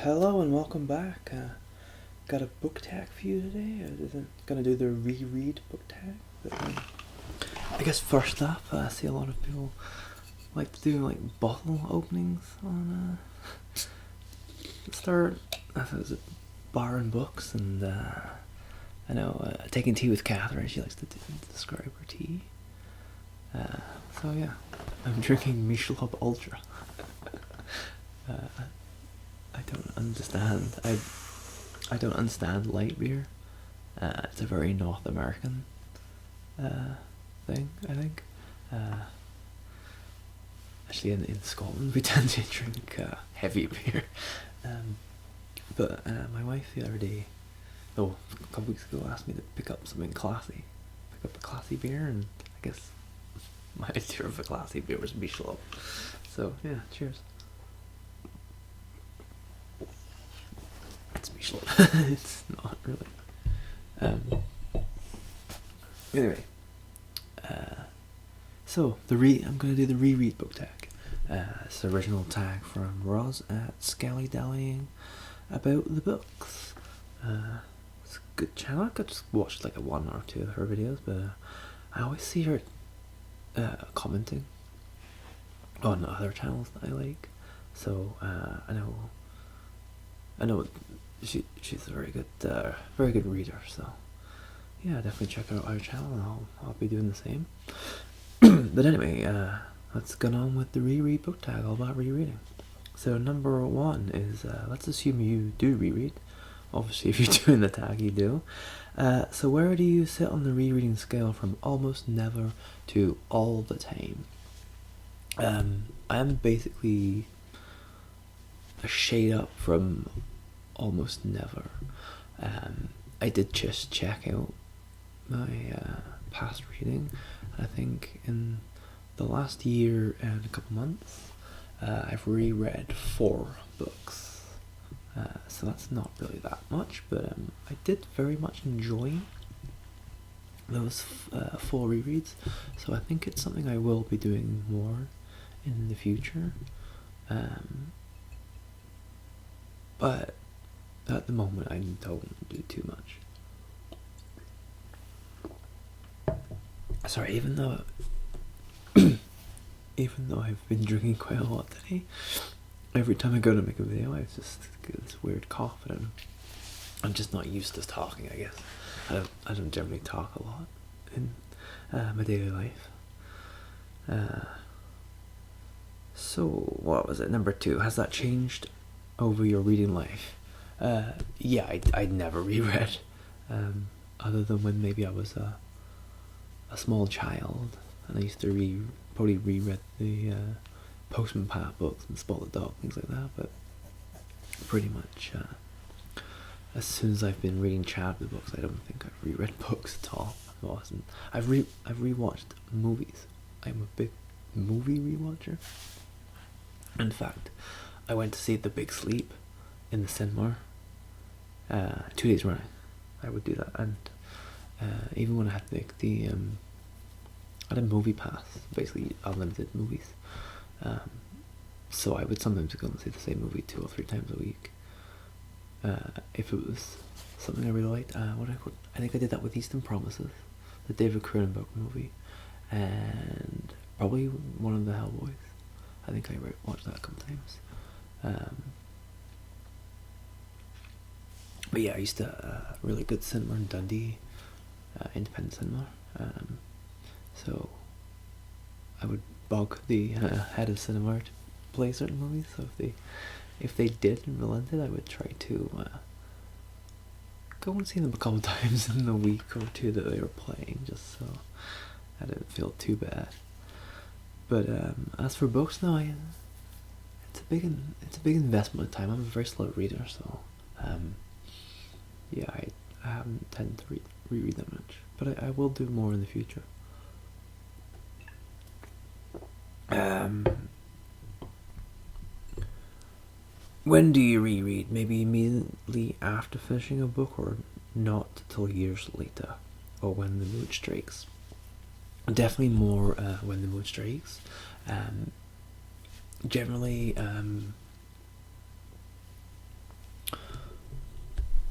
Hello and welcome back. Got a book tag for you today. I'm gonna do the reread book tag. I guess first up, I see a lot of people like to do like bottle openings on start. I thought it was barring books, and I know taking tea with Catherine. She likes to describe her tea. So yeah, I'm drinking Michelob Ultra. I don't understand. I don't understand light beer. It's a very North American thing, I think. Actually, in Scotland, we tend to drink heavy beer. But my wife the other day, a couple weeks ago, asked me to pick up something classy. Pick up a classy beer, and I guess my idea of a classy beer was Michelob. So yeah, cheers. It's Michelob. It's not really. Anyway, so I'm gonna do the reread book tag. It's the original tag from Roz at Scally Dallying about the books. It's a good channel. I could just watch like one or two of her videos, but I always see her commenting on other channels that I like. So I know she's a very good reader. So yeah, definitely check out our channel, and I'll be doing the same. But anyway, let's get on with the reread book tag, all about rereading. So number one is, let's assume you do reread. Obviously, if you're doing the tag, you do. So where do you sit on the rereading scale from almost never to all the time? I am basically a shade up from almost never. I did just check out my past reading. I think in the last year and a couple months, I've reread 4 books. So that's not really that much, but I did very much enjoy those 4 rereads. So I think it's something I will be doing more in the future. But at the moment, I don't do too much. Sorry, even though I've been drinking quite a lot today, every time I go to make a video, I just get this weird cough, and I'm just not used to talking. I guess I don't generally talk a lot in my daily life. So what was it? Number 2. Has that changed over your reading life? Yeah, I never reread, other than when maybe I was a small child, and I used to probably reread the Postman Pat books and Spot the Dog, things like that. But pretty much, as soon as I've been reading chapter books, I don't think I've reread books at all. I've rewatched movies. I'm a big movie rewatcher. In fact, I went to see The Big Sleep in the cinema 2 days running. I would do that, and even when I had the I had a movie pass, basically unlimited movies. So I would sometimes go and see the same movie 2 or 3 times a week. If it was something I really liked. I think I did that with Eastern Promises, the David Cronenberg movie, and probably one of the Hellboys. I think I watched that a couple times. But yeah, I used to really good cinema in Dundee, independent cinema. So I would bug the head of cinema to play certain movies. So if they did and relented, I would try to go and see them a couple times in the week or 2 that they were playing, just so I didn't feel too bad. But as for books, no, it's a big investment of time. I'm a very slow reader, so yeah, I haven't tended to reread that much, but I will do more in the future. When do you reread? Maybe immediately after finishing a book, or not till years later, or when the mood strikes? Definitely more when the mood strikes. Generally,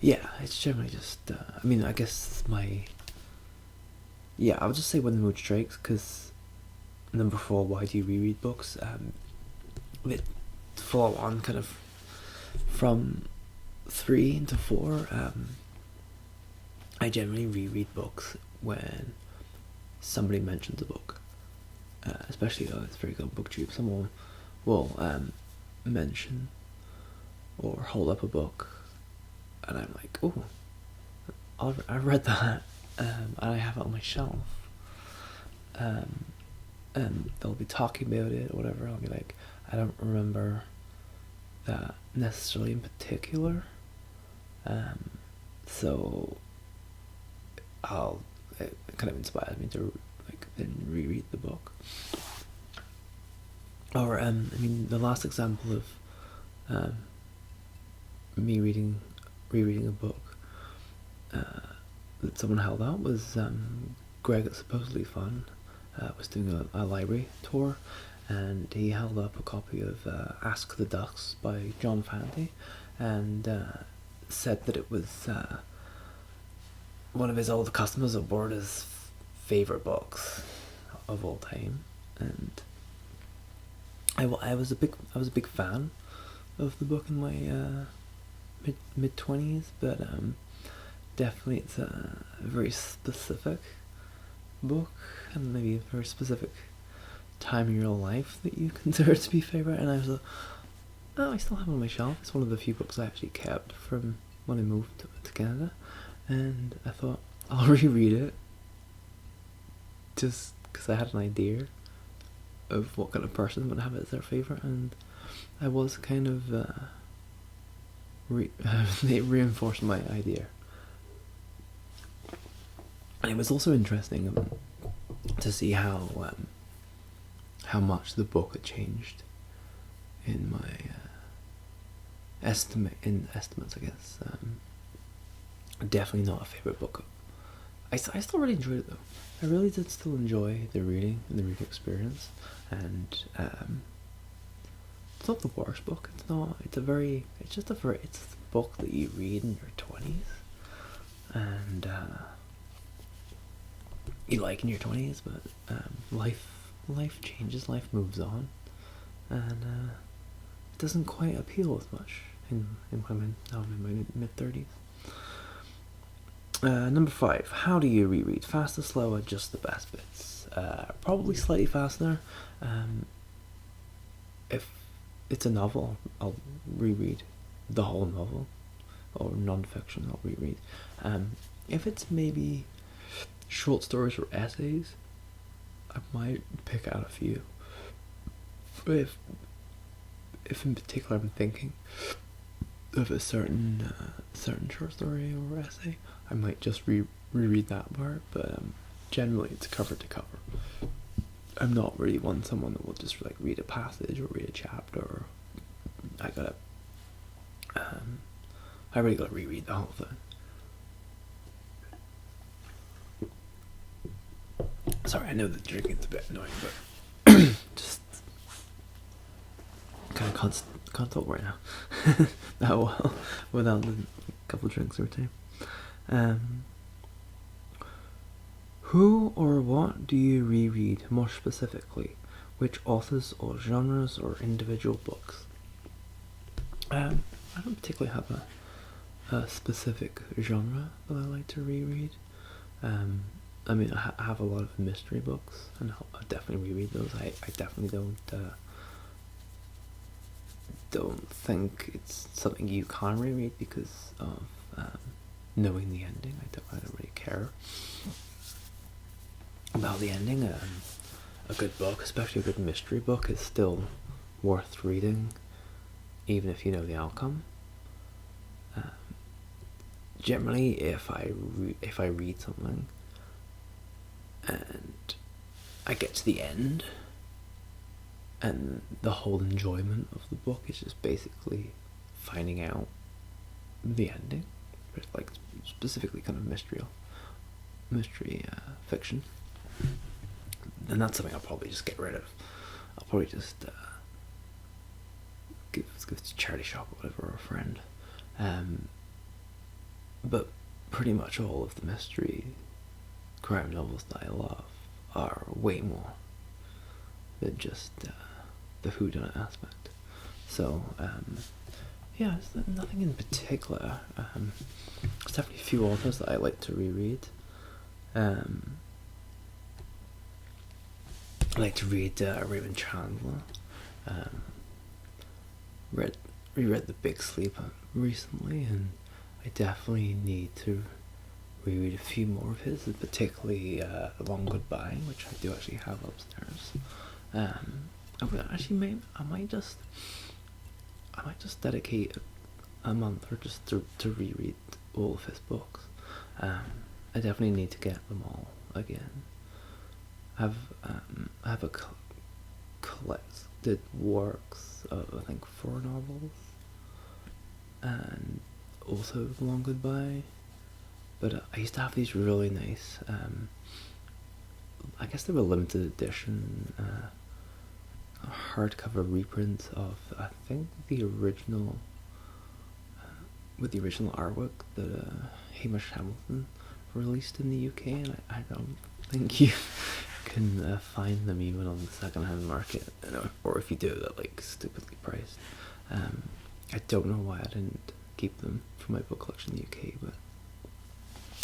yeah, it's generally just. I mean, I guess I would just say when the mood strikes, because number 4, why do you reread books? It follow on kind of from 3 into 4. I generally reread books when somebody mentions a book, especially it's very good on BookTube. Someone will mention or hold up a book, and I'm like, oh, I read that, and I have it on my shelf. And they'll be talking about it or whatever. I'll be like, I don't remember that necessarily in particular. So it kind of inspires me to like then reread the book. Or I mean, the last example of me rereading a book that someone held out was Greg at Supposedly Fun was doing a library tour, and he held up a copy of Ask the Ducks by John Fante, and said that it was one of his old customers aboard his favourite books of all time, and I was a big fan of the book in my mid-20s, but definitely it's a very specific book, and maybe a very specific time in your life that you consider to be favourite. And I was like, oh, I still have it on my shelf. It's one of the few books I actually kept from when I moved to Canada, and I thought I'll reread it just because I had an idea of what kind of person would have it as their favourite, and I was kind of it reinforced my idea. And it was also interesting to see how much the book had changed in my estimates, I guess. Definitely not a favourite book. I still really enjoyed it though. I really did still enjoy the reading and the reading experience, and it's not the worst book. It's not. It's a book that you read in your 20s, and you like in your 20s, but life changes, life moves on, and it doesn't quite appeal as much in my mid-30s. Number 5, how do you reread? Faster, slower, just the best bits? Probably slightly faster. If it's a novel, I'll reread the whole novel, or non-fiction, I'll reread. If it's maybe short stories or essays, I might pick out a few. But if in particular I'm thinking of a certain short story or essay, I might just reread that part. But generally, it's cover to cover. I'm not really someone that will just like read a passage or read a chapter. Or I really gotta reread the whole thing. Sorry, I know that drinking's a bit annoying, but just kind of can't talk right now that well without a couple drinks or two. Who or what do you reread more specifically? Which authors or genres or individual books? I don't particularly have a specific genre that I like to reread. I mean, I have a lot of mystery books, and I'll definitely reread those. I definitely don't think it's something you can reread because of knowing the ending. I don't really care about the ending. A good book, especially a good mystery book, is still worth reading, even if you know the outcome. Generally, if I read something and I get to the end, and the whole enjoyment of the book is just basically finding out the ending, like specifically kind of mystery fiction, then that's something I'll probably just get rid of. I'll probably just give it to charity shop or whatever, or a friend. but pretty much all of the mystery crime novels that I love are way more than just the whodunit aspect. So, yeah, there's nothing in particular. There's definitely a few authors that I like to reread. I like to read Raymond Chandler. Reread The Big Sleep recently, and I definitely need to reread a few more of his, particularly The Long Goodbye, which I do actually have upstairs. I might just dedicate a month or just to reread all of his books. I definitely need to get them all again. I have a collected works of I think 4 novels, and also The Long Goodbye. But I used to have these really nice, I guess they were limited edition, hardcover reprints of I think the original, with the original artwork that Hamish Hamilton released in the UK, and I don't think you can find them even on the second-hand market, or if you do, they're like stupidly priced. I don't know why I didn't keep them for my book collection in the UK, but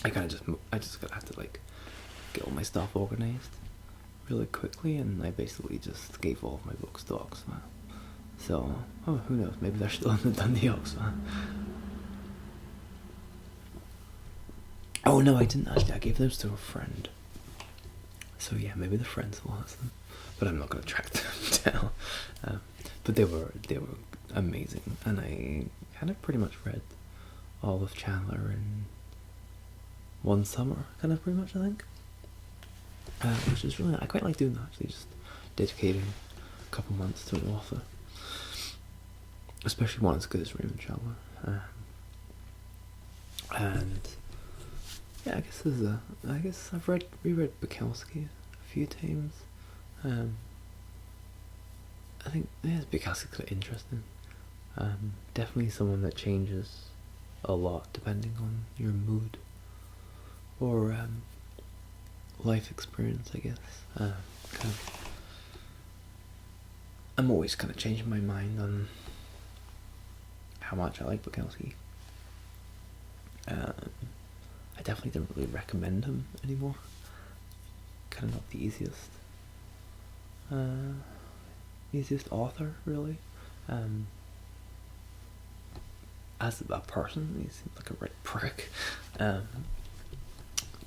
I just had to like get all my stuff organized really quickly, and I basically just gave all of my books to Oxfam. So, who knows, maybe they're still in the Dundee Oxfam. Oh no, I didn't actually, I gave those to a friend. So yeah, maybe the friend still has them, but I'm not going to track them down. But they were amazing, and I kind of pretty much read all of Chandler in one summer, kind of pretty much, I think. Which is really, I quite like doing that actually, just dedicating a couple months to an author, especially one as good as Raymond Chandler. And yeah, I guess I've reread Bukowski a few times. I think Bukowski's quite interesting. Definitely someone that changes a lot depending on your mood or life experience, I guess. I'm always kind of changing my mind on how much I like Bukowski. I definitely don't really recommend him anymore. Kind of not the easiest author, really. As a person, he seems like a right prick.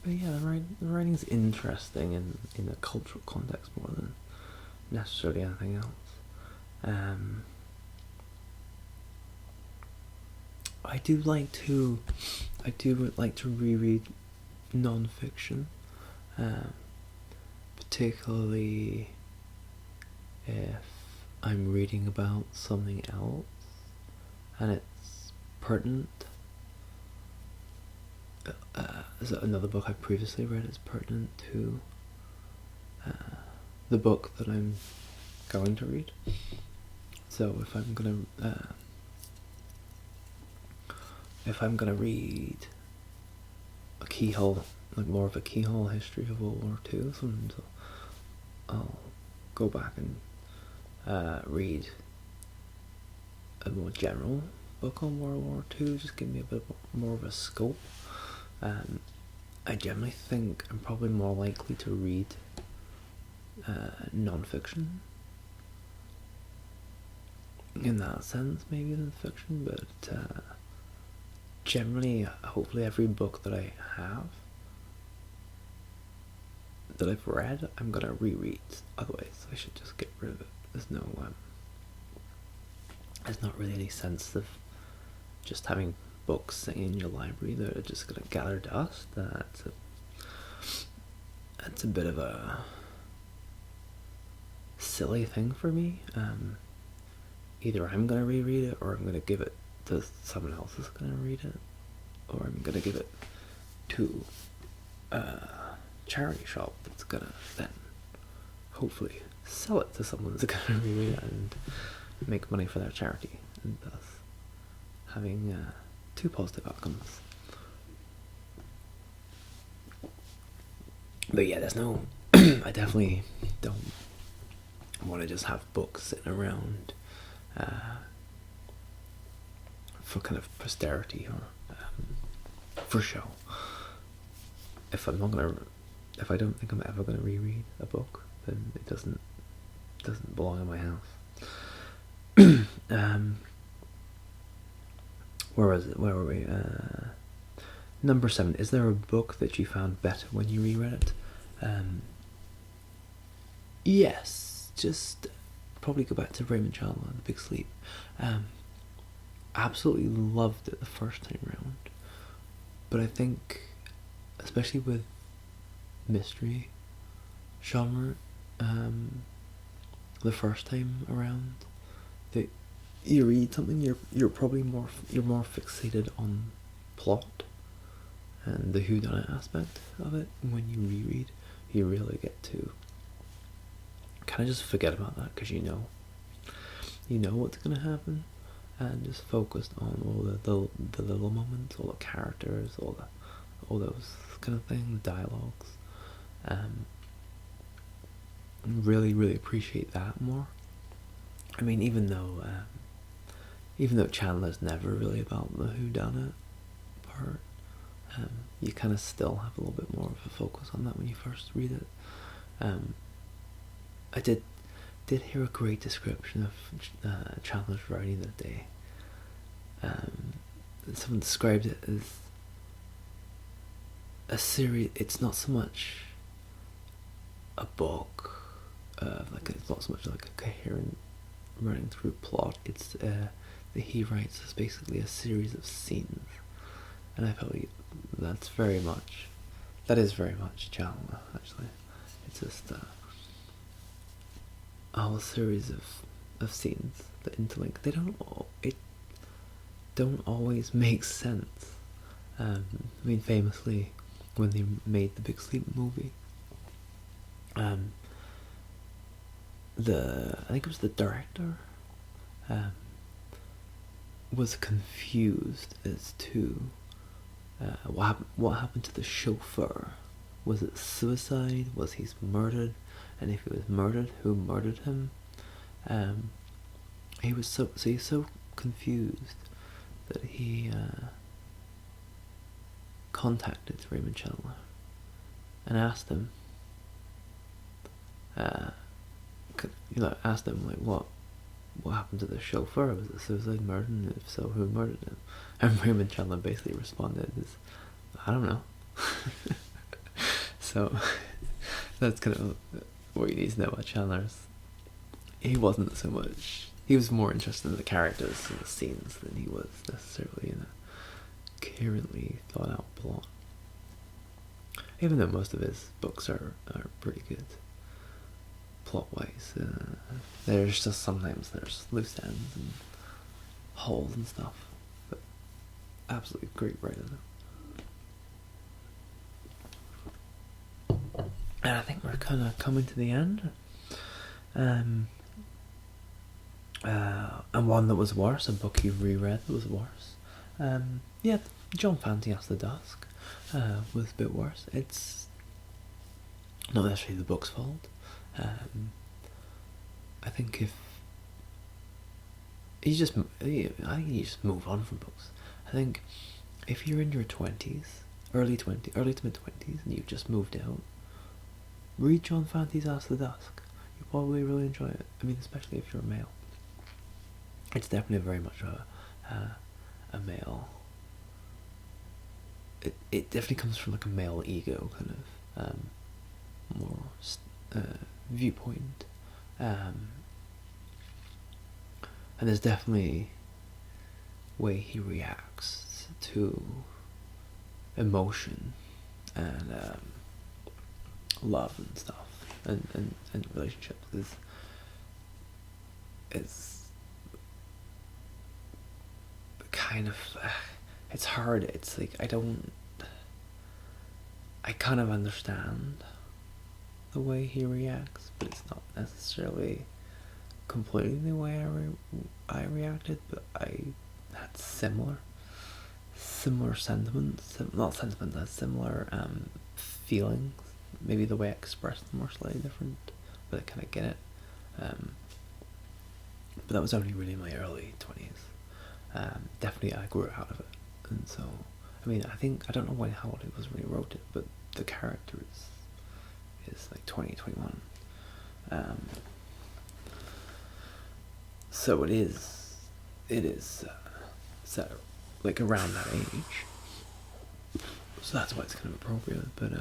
But yeah, the writing's interesting in a cultural context more than necessarily anything else. I do like to reread non-fiction, particularly if I'm reading about something else and it's pertinent. Is another book I previously read is pertinent to the book that I'm going to read. So if I'm gonna read a keyhole, like more of a keyhole history of World War II, sometimes I'll go back and read a more general book on World War II, just give me a bit more of a scope. I generally think I'm probably more likely to read non-fiction in that sense, maybe, than fiction, but generally, hopefully every book that I have, that I've read, I'm gonna reread, otherwise I should just get rid of it. There's not really any sense of just having books sitting in your library that are just gonna gather dust. That's a bit of a silly thing for me. Either I'm gonna reread it, or I'm gonna give it to someone else who's gonna read it, or I'm gonna give it to a charity shop that's gonna then hopefully sell it to someone who's gonna reread it and make money for their charity, and thus having two positive outcomes. But yeah, there's no. I definitely don't want to just have books sitting around for kind of posterity or for show. If I don't think I'm ever gonna reread a book, then it doesn't belong in my house. Where was it? Where were we? Number 7. Is there a book that you found better when you reread it? Yes. Just probably go back to Raymond Chandler and The Big Sleep. Absolutely loved it the first time round, but I think, especially with mystery genre, the first time around, that you read something, you're probably more fixated on plot and the whodunit aspect of it. When you reread, you really get to kind of just forget about that, because you know what's gonna happen, and just focused on all the little moments, all the characters, all those kind of things, dialogues. Really appreciate that more. I mean, even though Chandler's never really about the whodunit part, you kind of still have a little bit more of a focus on that when you first read it. I did hear a great description of Chandler's writing that day. Someone described it as a series. It's not so much a book, it's not so much like a coherent running through plot. It's that he writes as basically a series of scenes, and I felt like that is very much Chandler, actually. It's just a whole series of scenes that interlink. They don't always make sense. I mean, famously, when they made the Big Sleep movie, I think it was the director, was confused as to what happened to the chauffeur. Was it suicide? Was he murdered? And if he was murdered, who murdered him? He's so confused that he contacted Raymond Chandler and asked him, like, what happened to the chauffeur? Was it suicide, murder? And if so, who murdered him? And Raymond Chandler basically responded, I don't know. So that's kind of what you need to know about Chandler's. He was more interested in the characters and the scenes than he was necessarily in a coherently thought out plot. Even though most of his books are pretty good plot wise, there's just sometimes there's loose ends and holes and stuff, but absolutely great writing. And I think we're kind of coming to the end. And one that was worse, a book you've reread that was worse. Yeah, John Fante After Dusk was a bit worse. It's not necessarily the book's fault. I think I think you just move on from books. I think if you're in your 20s, early to mid 20s, and you've just moved out, read John Fante's After Dusk. You'll probably really enjoy it. I mean, especially if you're a male. It's definitely very much a male. It definitely comes from like a male ego kind of more viewpoint, and there's definitely way he reacts to emotion and love and stuff and relationships is kind of it's hard. It's like I kind of understand the way he reacts, but it's not necessarily completely the way I reacted, but I had similar sentiments, not sentiments, similar feelings maybe the way I express them were slightly different, but I kind of get it. But that was only really my early 20s. Definitely I grew out of it, and so I mean I don't know how old it was when he wrote it, but the character is like 20, 21. So it is set like around that age, so that's why it's kind of appropriate. But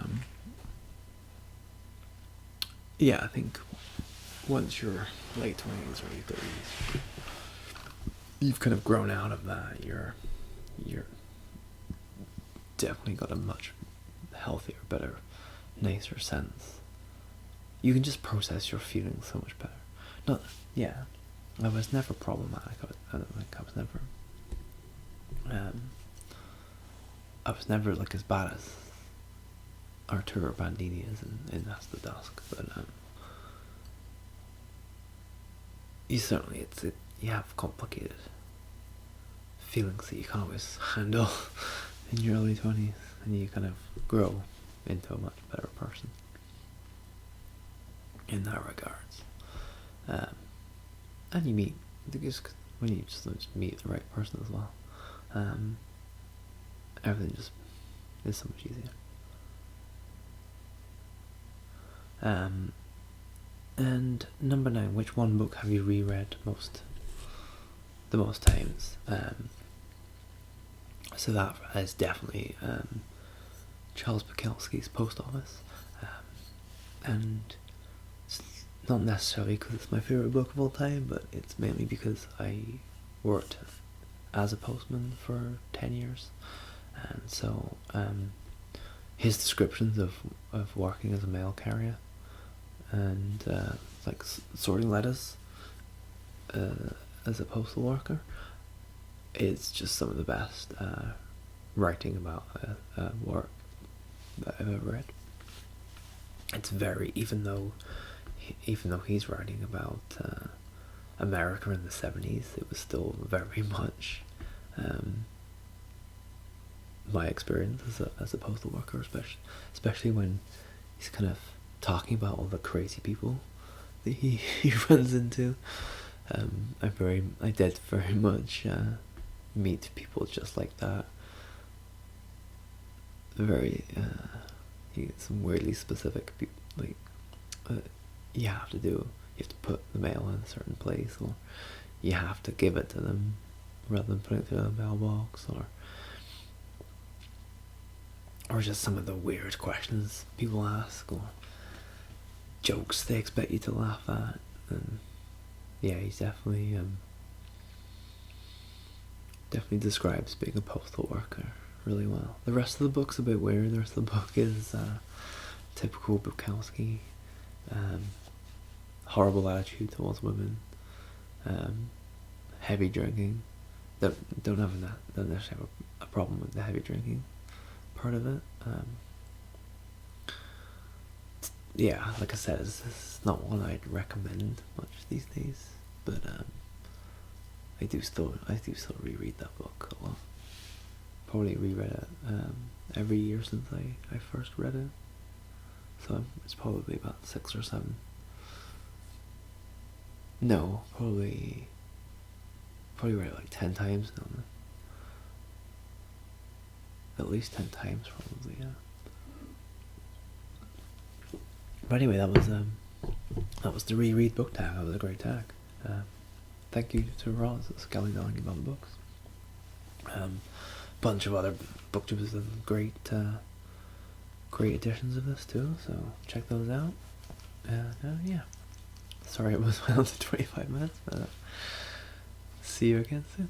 yeah, I think once you're late 20s, early 30s, you've kind of grown out of that. You're definitely got a much healthier, better, nicer sense. You can just process your feelings so much better. Not, yeah, I was never problematic. I was never like as bad as Arturo Bandini is in That's the Dusk, but you have complicated feelings that you can't always handle in your early 20s, and you kind of grow into a much better person in that regards. And you meet, because when you just meet the right person as well, everything just is so much easier. And number 9, which one book have you reread the most times? So that is definitely Charles Bukowski's Post Office, and it's not necessarily because it's my favourite book of all time, but it's mainly because I worked as a postman for 10 years, and so his descriptions of working as a mail carrier and like sorting letters as a postal worker, it's just some of the best writing about work that I've ever read. It's very, even though he's writing about America in the 70s, it was still very much my experience as a postal worker, especially when he's kind of talking about all the crazy people that he runs into. I did very much meet people just like that. Very some weirdly specific people, like you have to put the mail in a certain place, or you have to give it to them rather than putting it through a mailbox, or just some of the weird questions people ask, or jokes they expect you to laugh at. And yeah, he's definitely describes being a postal worker really well. The rest of the book's a bit weird. The rest of the book is typical Bukowski. Horrible attitude towards women, heavy drinking. Don't necessarily have a problem with the heavy drinking part of it. Yeah, like I said, it's not one I'd recommend much these days, but I do still reread that book a lot. Probably reread it every year since I first read it, so it's probably about 6 or 7. No, probably read it like 10 times now. At least 10 times, probably, yeah. But anyway, that was the Reread Book Tag. That was a great tag. Thank you to Roz at Skelly Darling about the books. Bunch of other booktubers have great editions of this too, so check those out. Yeah. Sorry it was went on to 25 minutes, but see you again soon.